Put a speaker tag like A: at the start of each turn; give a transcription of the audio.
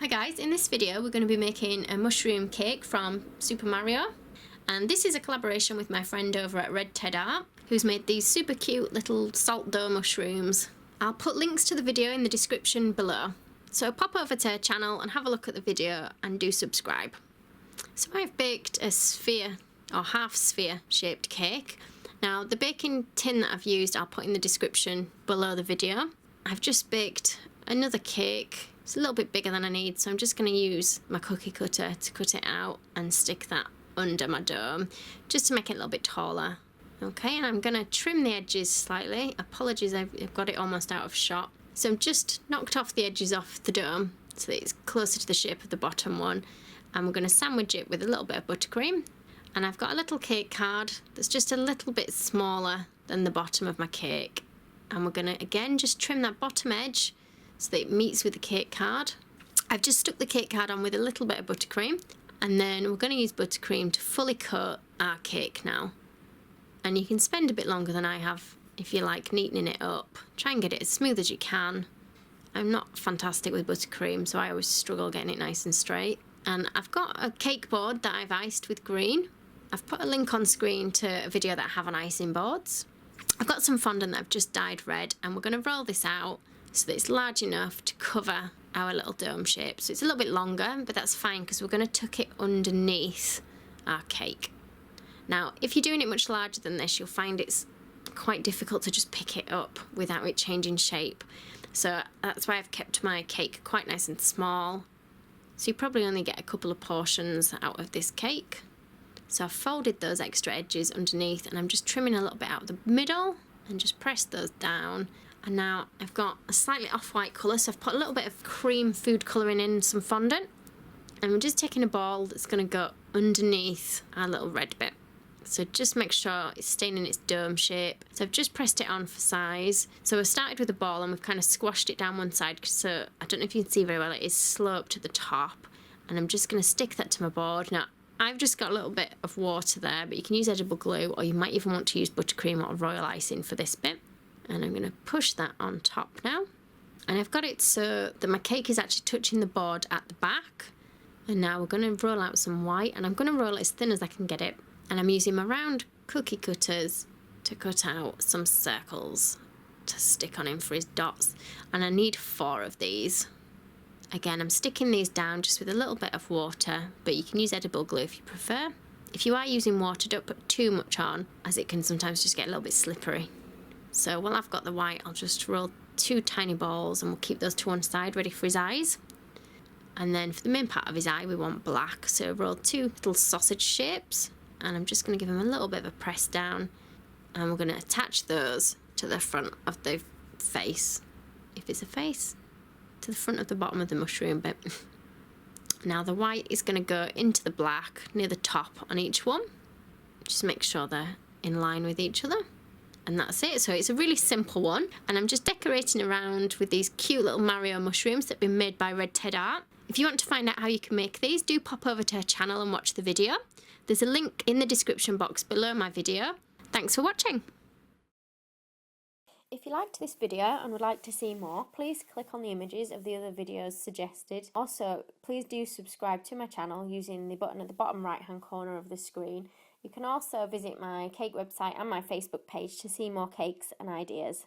A: Hi guys, in this video we're going to be making a mushroom cake from Super Mario, and this is a collaboration with my friend over at Red Ted Art who's made these super cute little salt dough mushrooms. I'll put links to the video in the description below, so pop over to her channel and have a look at the video and do subscribe. So I've baked a sphere or half sphere shaped cake. Now the baking tin that I've used I'll put in the description below the video. I've just baked another cake. It's a little bit bigger than I need, so I'm just going to use my cookie cutter to cut it out and stick that under my dome just to make it a little bit taller. Okay, and I'm going to trim the edges slightly. Apologies, I've got it almost out of shot. So I've just knocked off the edges off the dome so that it's closer to the shape of the bottom one, and we're going to sandwich it with a little bit of buttercream. And I've got a little cake card that's just a little bit smaller than the bottom of my cake, and we're going to again just trim that bottom edge so that it meets with the cake card. I've just stuck the cake card on with a little bit of buttercream, and then we're going to use buttercream to fully coat our cake now. And you can spend a bit longer than I have if you like neatening it up. Try and get it as smooth as you can. I'm not fantastic with buttercream, so I always struggle getting it nice and straight. And I've got a cake board that I've iced with green. I've put a link on screen to a video that I have on icing boards. I've got some fondant that I've just dyed red, and we're going to roll this out so that it's large enough to cover our little dome shape. So it's a little bit longer, but that's fine because we're going to tuck it underneath our cake. Now, if you're doing it much larger than this, you'll find it's quite difficult to just pick it up without it changing shape. So that's why I've kept my cake quite nice and small. So you probably only get a couple of portions out of this cake. So I've folded those extra edges underneath, and I'm just trimming a little bit out the middle and just press those down. And now I've got a slightly off-white colour, so I've put a little bit of cream food colouring in some fondant. And we're just taking a ball that's going to go underneath our little red bit. So just make sure it's staying in its dome shape. So I've just pressed it on for size. So we started with a ball and we've kind of squashed it down one side. So I don't know if you can see very well, it is sloped at the top. And I'm just going to stick that to my board. Now I've just got a little bit of water there, but you can use edible glue, or you might even want to use buttercream or royal icing for this bit. And I'm going to push that on top now. And I've got it so that my cake is actually touching the board at the back. And now we're going to roll out some white, and I'm going to roll it as thin as I can get it. And I'm using my round cookie cutters to cut out some circles to stick on him for his dots. And I need 4 of these. Again, I'm sticking these down just with a little bit of water, but you can use edible glue if you prefer. If you are using water, don't put too much on, as it can sometimes just get a little bit slippery. So while I've got the white, I'll just roll 2 tiny balls, and we'll keep those to one side ready for his eyes. And then for the main part of his eye, we want black. So roll 2 little sausage shapes, and I'm just going to give him a little bit of a press down, and we're going to attach those to the front of the face, if it's a face, to the front of the bottom of the mushroom bit. Now the white is going to go into the black near the top on each one. Just make sure they're in line with each other. And that's it. So it's a really simple one, and I'm just decorating around with these cute little Mario mushrooms that have been made by Red Ted Art. If you want to find out how you can make these, do pop over to her channel and watch the video. There's a link in the description box below my video. Thanks for watching. If you liked this video and would like to see more, please click on the images of the other videos suggested. Also, please do subscribe to my channel using the button at the bottom right hand corner of the screen. You can also visit my cake website and my Facebook page to see more cakes and ideas.